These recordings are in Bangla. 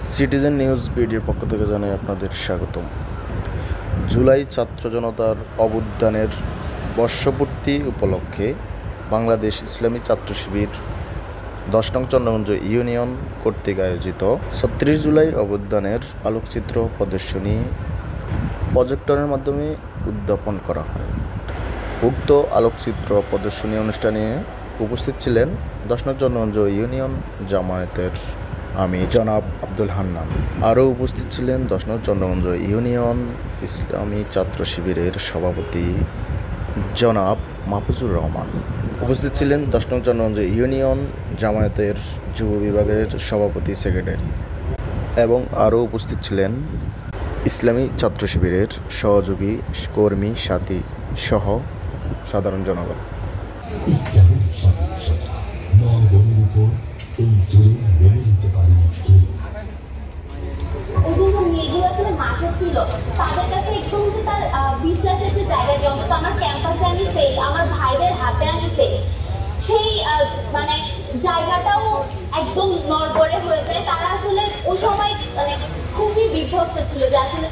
সিটিজেন নিউজ বিডির পক্ষ থেকে জানাই আপনাদের স্বাগতম। জুলাই ছাত্র জনতার অভ্যুত্থানের বর্ষপূর্তি উপলক্ষে বাংলাদেশ ইসলামী ছাত্র শিবির 10 নং চন্দ্রগঞ্জ ইউনিয়ন কর্তৃক আয়োজিত 36 জুলাই অভ্যুত্থানের আলোকচিত্র প্রদর্শনী প্রজেক্টরের মাধ্যমে উদ্যাপন করা হয়। উক্ত আলোকচিত্র প্রদর্শনী অনুষ্ঠানে উপস্থিত ছিলেন 10 নং চন্দ্রগঞ্জ ইউনিয়ন জামায়াতের আমি জনাব আব্দুল হান্নান। আরও উপস্থিত ছিলেন 10 নং চন্দ্রগঞ্জ ইউনিয়ন ইসলামী ছাত্র শিবিরের সভাপতি জনাব মাহফুজুর রহমান। উপস্থিত ছিলেন 10 নং চন্দ্রগঞ্জ ইউনিয়ন জামায়াতের যুব বিভাগের সভাপতি সেক্রেটারি এবং আরও উপস্থিত ছিলেন ইসলামী ছাত্র শিবিরের সহযোগী কর্মী সাথী সহ সাধারণ জনগণ। তাদের কাছে একদম যে তার বিশ্বাসের যে জায়গাটি অন্তত আমার ক্যাম্পাসে আমি সেই আমার ভাইদের হাতে আমি সেই মানে জায়গাটাও একদম নড়বড়ে হয়ে যায়। তারা আসলে ওই সময় মানে খুবই বিভক্ত ছিল যে আসলে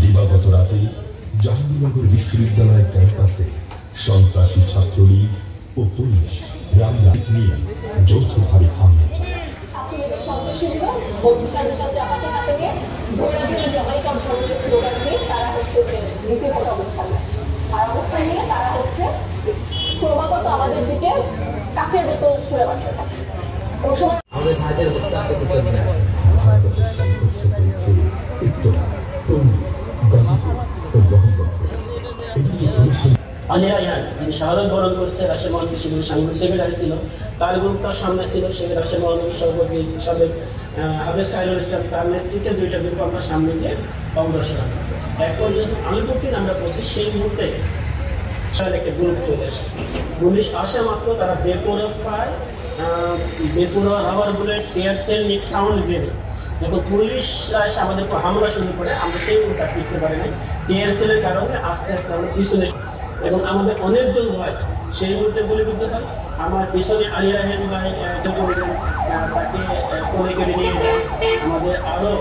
দিবাগত রাতে জাহাঙ্গীরনগর বিশ্ববিদ্যালয়ের ক্যাম্পাসে সন্ত্রাসী ছাত্রলীগ ও পুলিশ রামলাট নিয়ে যৌথভাবে হামলা চালায়। ক্রমাগত আমাদের দিকে কাছের বোতল ছুড়ে মারতে থাকে। যিনি শাহাদত বরণ করছে রাজশাহী মহানগর শিবিরের সাংগঠনিক সেক্রেটারি ছিল, তার গ্রুপটার সামনে ছিল সেখানে রাজশাহী মহানগর সভাপতি সাবেক আবেশ কায়রুল ইসলাম, তার নেতৃত্বে 2টা গ্রুপ আমরা সামনে দিয়ে অগ্রসর। এক পর্যন্ত আলিপুরকে আমরা বলছি সেই মুহূর্তে একটা গ্রুপ চলে আসে। পুলিশ আসা মাত্র তারা বেপরোয়া rubber bullet, tear shell, sound grenade, যখন পুলিশরা এসে আমাদের উপর হামলা শুরু করে আমরা সেই মুহূর্তে টিকতে পারি নাই। টিয়ার সেলের কারণে আস্তে আস্তে আমরা পিছনে এবং আমাদের অনেকজন ভয় সেই মুহূর্তে গুলিবিদ্ধ হয়। আমার পিছনে আলিয়া রাহেন ভাই তাকে কোলে কেটে নিয়ে আমাদের আরও